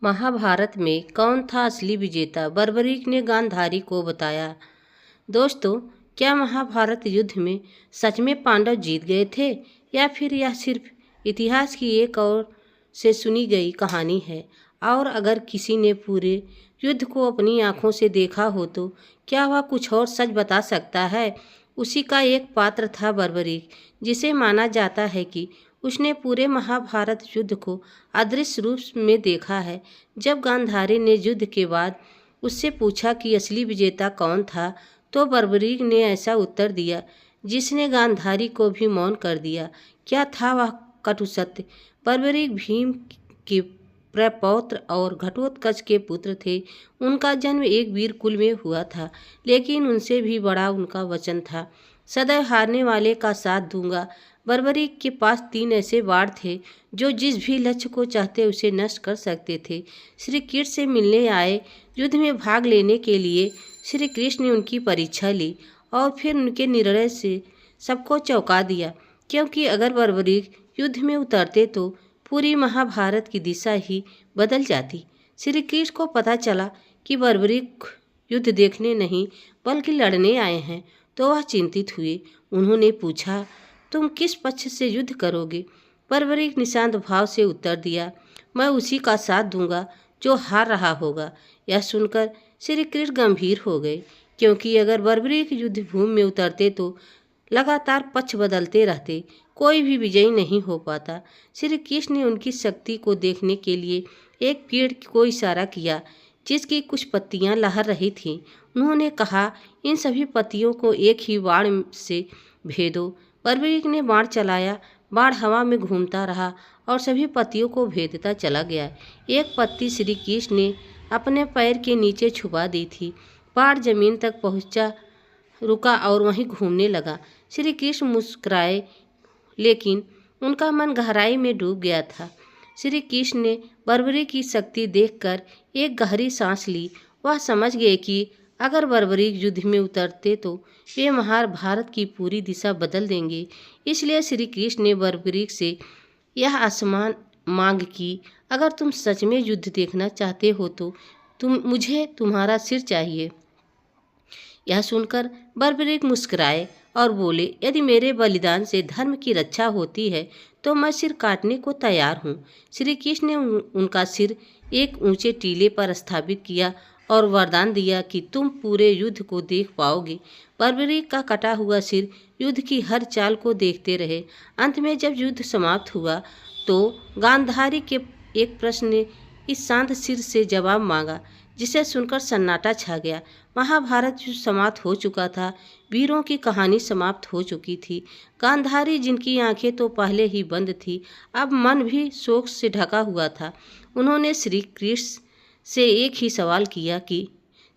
महाभारत में कौन था असली विजेता? बर्बरीक ने गांधारी को बताया। दोस्तों, क्या महाभारत युद्ध में सच में पांडव जीत गए थे या फिर यह सिर्फ इतिहास की एक और से सुनी गई कहानी है? और अगर किसी ने पूरे युद्ध को अपनी आंखों से देखा हो तो क्या वह कुछ और सच बता सकता है? उसी का एक पात्र था बर्बरीक, जिसे माना जाता है कि उसने पूरे महाभारत युद्ध को अदृश्य रूप में देखा है। जब गांधारी ने युद्ध के बाद उससे पूछा कि असली विजेता कौन था, तो बर्बरीक ने ऐसा उत्तर दिया जिसने गांधारी को भी मौन कर दिया। क्या था वह कटु सत्य? बर्बरीक भीम के प्रपौत्र और घटोत्कच के पुत्र थे। उनका जन्म एक वीर कुल में हुआ था, लेकिन उनसे भी बड़ा उनका वचन था, सदैव हारने वाले का साथ दूंगा। बर्बरीक के पास 3 ऐसे बाण थे जो जिस भी लक्ष्य को चाहते उसे नष्ट कर सकते थे। श्री कृष्ण से मिलने आए युद्ध में भाग लेने के लिए श्री कृष्ण ने उनकी परीक्षा ली और फिर उनके निर्णय से सबको चौंका दिया, क्योंकि अगर बर्बरीक युद्ध में उतरते तो पूरी महाभारत की दिशा ही बदल जाती। श्री कृष्ण को पता चला कि बर्बरीक युद्ध देखने नहीं बल्कि लड़ने आए हैं, तो वह चिंतित हुए। उन्होंने पूछा, तुम किस पक्ष से युद्ध करोगे? बर्बरीक निशांत भाव से उत्तर दिया, मैं उसी का साथ दूंगा जो हार रहा होगा। यह सुनकर श्री कृष्ण गंभीर हो गए, क्योंकि अगर बर्बरीक युद्ध भूमि में उतरते तो लगातार पक्ष बदलते रहते, कोई भी विजयी नहीं हो पाता। श्री कृष्ण ने उनकी शक्ति को देखने के लिए एक पेड़ को इशारा किया जिसकी कुछ पत्तियां लहर रही थीं। उन्होंने कहा, इन सभी पत्तियों को एक ही बाण से भेदो। बर्बरीक ने बाण चलाया, बाण हवा में घूमता रहा और सभी पत्तियों को भेदता चला गया। एक पत्ती श्री कृष्ण ने अपने पैर के नीचे छुपा दी थी। बाण जमीन तक पहुंचा, रुका और वहीं घूमने लगा। श्री कृष्ण मुस्कुराए, लेकिन उनका मन गहराई में डूब गया था। श्री कृष्ण ने बर्बरीक की शक्ति देखकर एक गहरी सांस ली। वह समझ गए कि अगर बर्बरीक युद्ध में उतरते तो वे महाभारत की पूरी दिशा बदल देंगे। इसलिए श्री कृष्ण ने बर्बरीक से यह आसमान मांग की, अगर तुम सच में युद्ध देखना चाहते हो तो मुझे तुम्हारा सिर चाहिए। यह सुनकर बर्बरीक मुस्कुराए और बोले, यदि मेरे बलिदान से धर्म की रक्षा होती है तो मैं सिर काटने को तैयार हूँ। श्री कृष्ण ने उनका सिर एक ऊंचे टीले पर स्थापित किया और वरदान दिया कि तुम पूरे युद्ध को देख पाओगे। बर्बरीक का कटा हुआ सिर युद्ध की हर चाल को देखते रहे। अंत में जब युद्ध समाप्त हुआ तो गांधारी के एक प्रश्न ने इस शांत सिर से जवाब मांगा, जिसे सुनकर सन्नाटा छा गया। महाभारत युद्ध समाप्त हो चुका था, वीरों की कहानी समाप्त हो चुकी थी। गांधारी, जिनकी आंखें तो पहले ही बंद थी, अब मन भी शोक से ढका हुआ था। उन्होंने श्री कृष्ण से एक ही सवाल किया कि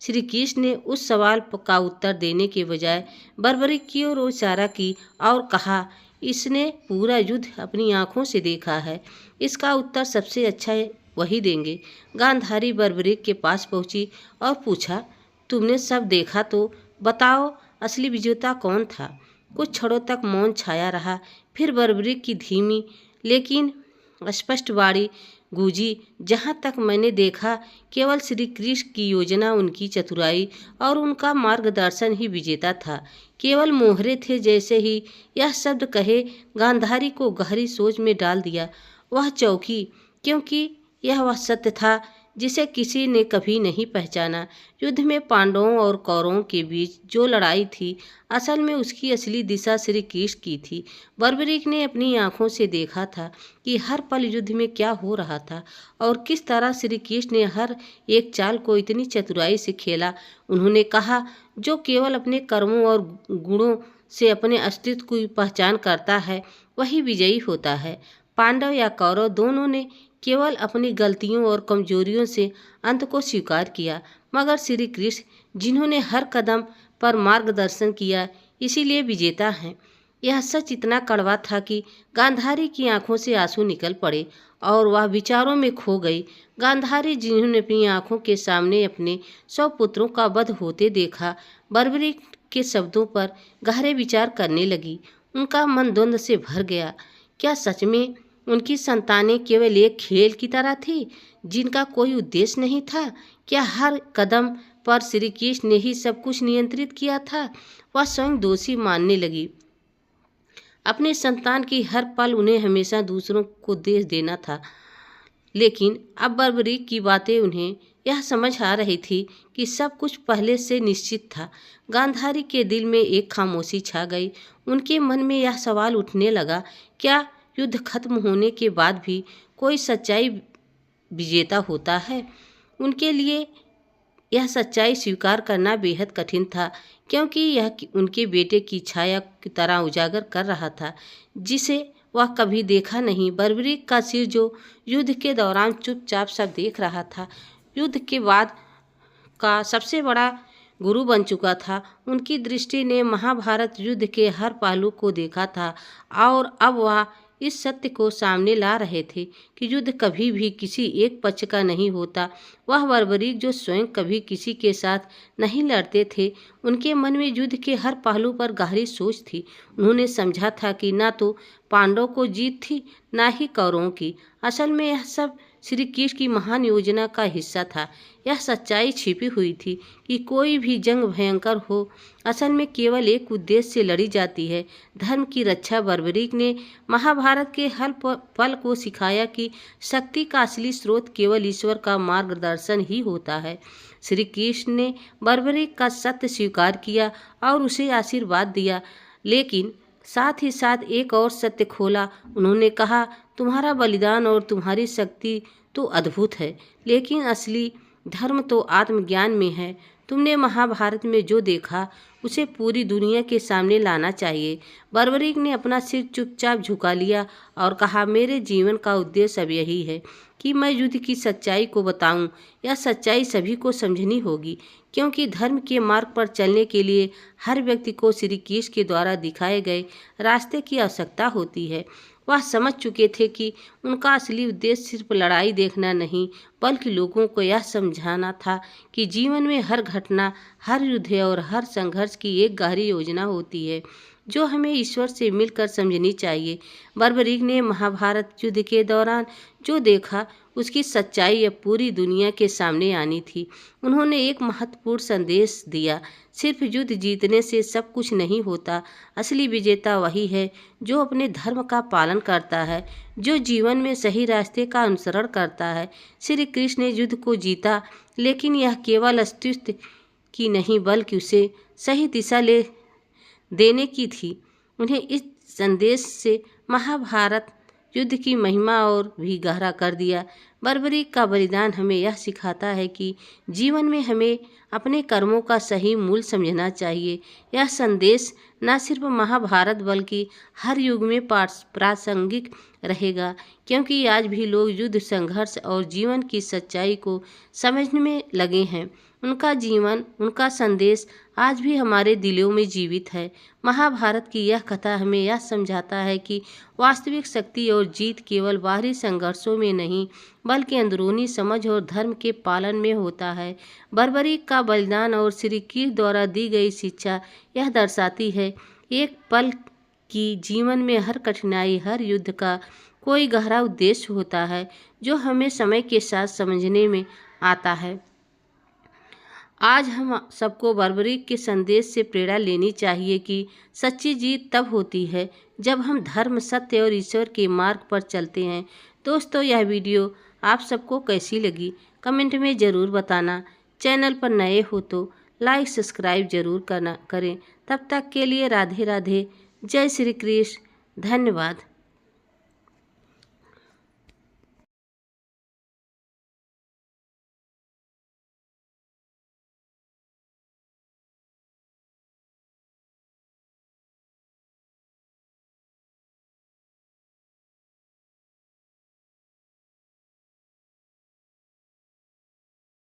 श्री कृष्ण ने उस सवाल का उत्तर देने के बजाय बर्बरीक की ओर इशारा की और कहा, इसने पूरा युद्ध अपनी आंखों से देखा है, इसका उत्तर सबसे अच्छा वही देंगे। गांधारी बर्बरीक के पास पहुंची और पूछा, तुमने सब देखा तो बताओ, असली विजेता कौन था? कुछ क्षणों तक मौन छाया रहा। फिर बर्बरीक की धीमी लेकिन स्पष्ट वाणी गूंजी, जहाँ तक मैंने देखा केवल श्री कृष्ण की योजना, उनकी चतुराई और उनका मार्गदर्शन ही विजेता था, केवल मोहरे थे। जैसे ही यह शब्द कहे, गांधारी को गहरी सोच में डाल दिया। वह चौंकी, क्योंकि यह वह सत्य था जिसे किसी ने कभी नहीं पहचाना। युद्ध में पांडवों और कौरवों के बीच जो लड़ाई थी, असल में उसकी असली दिशा श्री कृष्ण की थी। बर्बरीक ने अपनी आंखों से देखा था कि हर पल युद्ध में क्या हो रहा था और किस तरह श्री कृष्ण ने हर एक चाल को इतनी चतुराई से खेला। उन्होंने कहा, जो केवल अपने कर्मों और गुणों से अपने अस्तित्व की पहचान करता है वही विजयी होता है। पांडव या कौरव दोनों ने केवल अपनी गलतियों और कमजोरियों से अंत को स्वीकार किया, मगर श्री कृष्ण, जिन्होंने हर कदम पर मार्गदर्शन किया, इसीलिए विजेता हैं। यह सच इतना कड़वा था कि गांधारी की आंखों से आंसू निकल पड़े और वह विचारों में खो गई। गांधारी, जिन्होंने अपनी आंखों के सामने अपने 100 पुत्रों का वध होते देखा, बर्बरीक के शब्दों पर गहरे विचार करने लगी। उनका मन द्वंद्व से भर गया। क्या सच में उनकी संतानें केवल एक खेल की तरह थी जिनका कोई उद्देश्य नहीं था? क्या हर कदम पर श्री कृष्ण ने ही सब कुछ नियंत्रित किया था? वह स्वयं दोषी मानने लगी। अपने संतान की हर पल उन्हें हमेशा दूसरों को दोष देना था। लेकिन अब बर्बरीक की बातें उन्हें यह समझ आ रही थी कि सब कुछ पहले से निश्चित था। गांधारी के दिल में एक खामोशी छा गई। उनके मन में यह सवाल उठने लगा, क्या युद्ध खत्म होने के बाद भी कोई सच्चाई विजेता होता है? उनके लिए यह सच्चाई स्वीकार करना बेहद कठिन था, क्योंकि यह उनके बेटे की छाया की तरह उजागर कर रहा था, जिसे वह कभी देखा नहीं। बर्बरीक का सिर, जो युद्ध के दौरान चुपचाप सब देख रहा था, युद्ध के बाद का सबसे बड़ा गुरु बन चुका था। उनकी दृष्टि ने महाभारत युद्ध के हर पहलू को देखा था और अब वह इस सत्य को सामने ला रहे थे कि युद्ध कभी भी किसी एक पक्ष का नहीं होता। वह बर्बरीक, जो स्वयं कभी किसी के साथ नहीं लड़ते थे, उनके मन में युद्ध के हर पहलू पर गहरी सोच थी। उन्होंने समझा था कि ना तो पांडवों को जीत थी, ना ही कौरवों की। असल में यह सब श्री कृष्ण की महान योजना का हिस्सा था। यह सच्चाई छिपी हुई थी कि कोई भी जंग भयंकर हो, असल में केवल एक उद्देश्य से लड़ी जाती है, धर्म की रक्षा। बर्बरीक ने महाभारत के हर पल को सिखाया कि शक्ति का असली स्रोत केवल ईश्वर का मार्गदर्शन ही होता है। श्री कृष्ण ने बर्बरीक का सत्य स्वीकार किया और उसे आशीर्वाद दिया, लेकिन साथ ही साथ एक और सत्य खोला। उन्होंने कहा, तुम्हारा बलिदान और तुम्हारी शक्ति तो अद्भुत है, लेकिन असली धर्म तो आत्मज्ञान में है। तुमने महाभारत में जो देखा उसे पूरी दुनिया के सामने लाना चाहिए। बर्बरीक ने अपना सिर चुपचाप झुका लिया और कहा, मेरे जीवन का उद्देश्य अब यही है कि मैं युद्ध की सच्चाई को बताऊं। यह सच्चाई सभी को समझनी होगी, क्योंकि धर्म के मार्ग पर चलने के लिए हर व्यक्ति को श्री कृष्ण के द्वारा दिखाए गए रास्ते की आवश्यकता होती है। वह समझ चुके थे कि उनका असली उद्देश्य सिर्फ लड़ाई देखना नहीं, बल्कि लोगों को यह समझाना था कि जीवन में हर घटना, हर युद्ध और हर संघर्ष की एक गहरी योजना होती है, जो हमें ईश्वर से मिलकर समझनी चाहिए। बर्बरीक ने महाभारत युद्ध के दौरान जो देखा उसकी सच्चाई अब पूरी दुनिया के सामने आनी थी। उन्होंने एक महत्वपूर्ण संदेश दिया, सिर्फ युद्ध जीतने से सब कुछ नहीं होता। असली विजेता वही है जो अपने धर्म का पालन करता है, जो जीवन में सही रास्ते का अनुसरण करता है। श्री कृष्ण ने युद्ध को जीता, लेकिन यह केवल अस्तित्व की नहीं, बल्कि उसे सही दिशा ले देने की थी। उन्हें इस संदेश से महाभारत युद्ध की महिमा और भी गहरा कर दिया। बर्बरीक का बलिदान हमें यह सिखाता है कि जीवन में हमें अपने कर्मों का सही मूल्य समझना चाहिए। यह संदेश न सिर्फ महाभारत बल्कि हर युग में प्रासंगिक रहेगा, क्योंकि आज भी लोग युद्ध, संघर्ष और जीवन की सच्चाई को समझने में लगे हैं। उनका जीवन, उनका संदेश आज भी हमारे दिलों में जीवित है। महाभारत की यह कथा हमें यह समझाता है कि वास्तविक शक्ति और जीत केवल बाहरी संघर्षों में नहीं, बल्कि अंदरूनी समझ और धर्म के पालन में होता है। बर्बरीक का बलिदान और श्री कृष्ण द्वारा दी गई शिक्षा यह दर्शाती है, एक पल की जीवन में हर कठिनाई, हर युद्ध का कोई गहरा उद्देश्य होता है, जो हमें समय के साथ समझने में आता है। आज हम सबको बर्बरीक के संदेश से प्रेरणा लेनी चाहिए कि सच्ची जीत तब होती है जब हम धर्म, सत्य और ईश्वर के मार्ग पर चलते हैं। दोस्तों, यह वीडियो आप सबको कैसी लगी कमेंट में ज़रूर बताना। चैनल पर नए हो तो लाइक, सब्सक्राइब जरूर करें। तब तक के लिए राधे राधे, जय श्री कृष्ण, धन्यवाद।